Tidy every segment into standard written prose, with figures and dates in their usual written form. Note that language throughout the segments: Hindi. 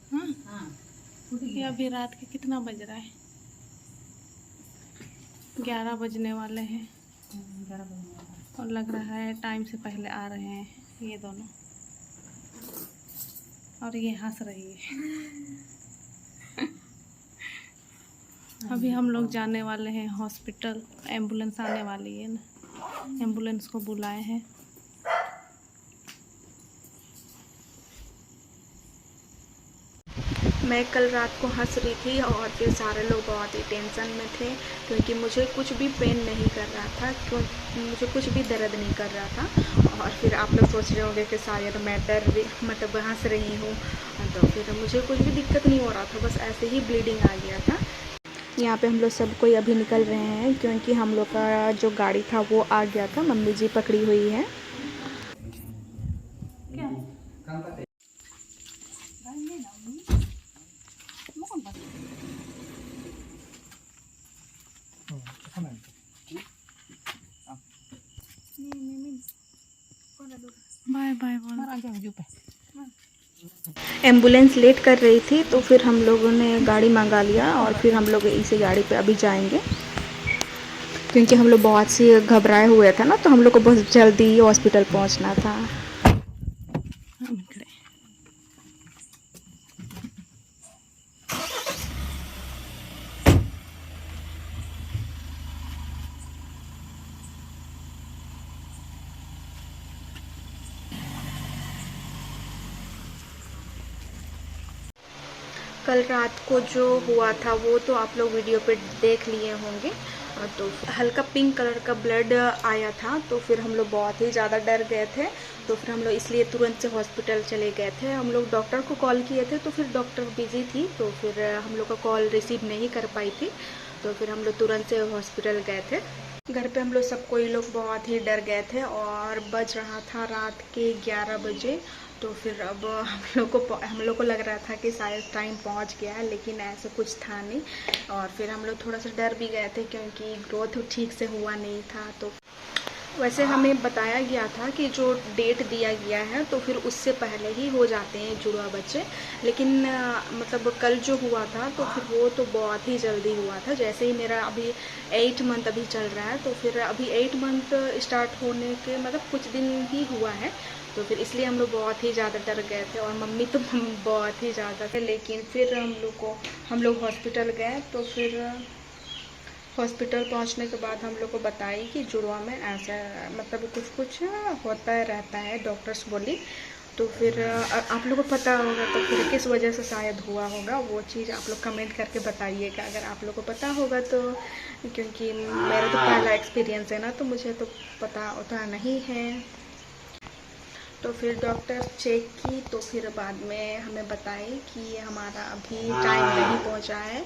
हाँ, ये अभी रात के कितना बज रहा है? 11 बजने वाले हैं। 11 बजने वाला है। और लग रहा है टाइम से पहले आ रहे हैं ये दोनों। और ये हंस रही है। अभी हम लोग जाने वाले हैं हॉस्पिटल। एम्बुलेंस आने वाली है ना, एम्बुलेंस को बुलाए हैं। मैं कल रात को हंस रही थी और फिर सारे लोग बहुत ही टेंशन में थे, क्योंकि मुझे कुछ भी पेन नहीं कर रहा था, मुझे कुछ भी दर्द नहीं कर रहा था। और फिर आप लोग सोच रहे होंगे कि शायद मैं मतलब हंस रही हूँ, तो फिर मुझे कुछ भी दिक्कत नहीं हो रहा था, बस ऐसे ही ब्लीडिंग आ गया था। यहाँ पे हम लोग सब कोई अभी निकल रहे हैं, क्योंकि हम लोग का जो गाड़ी था वो आ गया था। मम्मी जी पकड़ी हुई है। क्या? बाय बाय बोल। एम्बुलेंस लेट कर रही थी, तो फिर हम लोगों ने गाड़ी मंगा लिया और फिर हम लोग इसी गाड़ी पे अभी जाएंगे, क्योंकि हम लोग बहुत सी घबराए हुए थे ना, तो हम लोग को बहुत जल्दी हॉस्पिटल पहुंचना था। कल रात को जो हुआ था वो तो आप लोग वीडियो पे देख लिए होंगे। तो हल्का पिंक कलर का ब्लड आया था, तो फिर हम लोग बहुत ही ज़्यादा डर गए थे। तो फिर हम लोग इसलिए तुरंत से हॉस्पिटल चले गए थे। हम लोग डॉक्टर को कॉल किए थे, तो फिर डॉक्टर बिजी थी, तो फिर हम लोग का कॉल रिसीव नहीं कर पाई थी। तो फिर हम लोग तुरंत से हॉस्पिटल गए थे। घर पे हम लोग सब कोई लोग बहुत ही डर गए थे और बज रहा था रात के 11 बजे। तो फिर अब हम लोग को लग रहा था कि शायद टाइम पहुंच गया है, लेकिन ऐसा कुछ था नहीं। और फिर हम लोग थोड़ा सा डर भी गए थे, क्योंकि ग्रोथ ठीक से हुआ नहीं था। तो वैसे हमें बताया गया था कि जो डेट दिया गया है तो फिर उससे पहले ही हो जाते हैं जुड़वा बच्चे, लेकिन मतलब कल जो हुआ था तो फिर वो तो बहुत ही जल्दी हुआ था। जैसे ही मेरा अभी 8 मंथ अभी चल रहा है, तो फिर अभी 8 मंथ स्टार्ट होने के मतलब कुछ दिन ही हुआ है। तो फिर इसलिए हम लोग बहुत ही ज़्यादा डर गए थे, और मम्मी तो बहुत ही ज़्यादा थे। लेकिन फिर हम लोग हॉस्पिटल गए। तो फिर हॉस्पिटल पहुंचने के बाद हम लोग को बताई कि जुड़वा में ऐसा मतलब कुछ कुछ होता रहता है, डॉक्टर्स बोली। तो फिर आप लोग को पता होगा तो फिर किस वजह से शायद हुआ होगा, वो चीज़ आप लोग कमेंट करके बताइएगा अगर आप लोग को पता होगा तो। क्योंकि मेरा तो पहला एक्सपीरियंस है ना, तो मुझे तो पता उतना नहीं है। तो फिर डॉक्टर चेक की, तो फिर बाद में हमें बताई कि हमारा अभी टाइम नहीं पहुंचा है,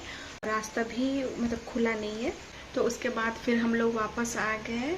रास्ता भी मतलब खुला नहीं है। तो उसके बाद फिर हम लोग वापस आ गए।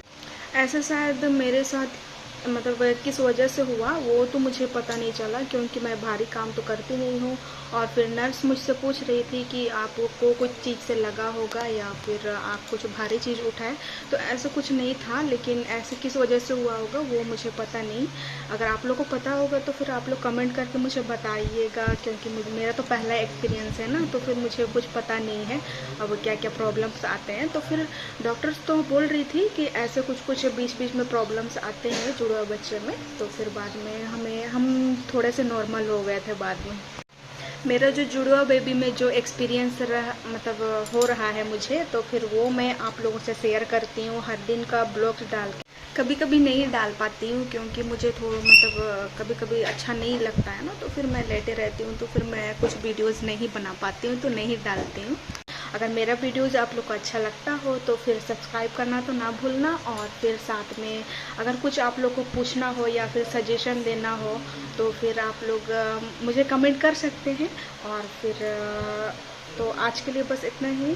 ऐसा शायद मेरे साथ मतलब किस वजह से हुआ वो तो मुझे पता नहीं चला, क्योंकि मैं भारी काम तो करती नहीं हूँ। और फिर नर्स मुझसे पूछ रही थी कि आपको कुछ चीज़ से लगा होगा या फिर आप कुछ भारी चीज़ उठाए, तो ऐसा कुछ नहीं था। लेकिन ऐसे किस वजह से हुआ होगा वो मुझे पता नहीं। अगर आप लोग को पता होगा तो फिर आप लोग कमेंट करके मुझे बताइएगा, क्योंकि मेरा तो पहला एक्सपीरियंस है ना, तो फिर मुझे कुछ पता नहीं है अब क्या क्या प्रॉब्लम्स आते हैं। तो फिर डॉक्टर्स तो बोल रही थी कि ऐसे कुछ बीच बीच में प्रॉब्लम्स आते हैं जुड़वा बच्चे में। तो फिर बाद में हम थोड़े से नॉर्मल हो गए थे बाद में। मेरा जो जुड़वा बेबी में जो एक्सपीरियंस मतलब हो रहा है मुझे, तो फिर वो मैं आप लोगों से शेयर करती हूँ हर दिन का ब्लॉग डाल के। कभी कभी नहीं डाल पाती हूँ, क्योंकि मुझे थोड़ा मतलब कभी कभी अच्छा नहीं लगता है ना, तो फिर मैं लेटे रहती हूँ, तो फिर मैं कुछ वीडियोस नहीं बना पाती हूँ, तो नहीं डालती हूँ। अगर मेरा वीडियोज़ आप लोग को अच्छा लगता हो तो फिर सब्सक्राइब करना तो ना भूलना। और फिर साथ में अगर कुछ आप लोग को पूछना हो या फिर सजेशन देना हो तो फिर आप लोग मुझे कमेंट कर सकते हैं। और फिर तो आज के लिए बस इतना ही।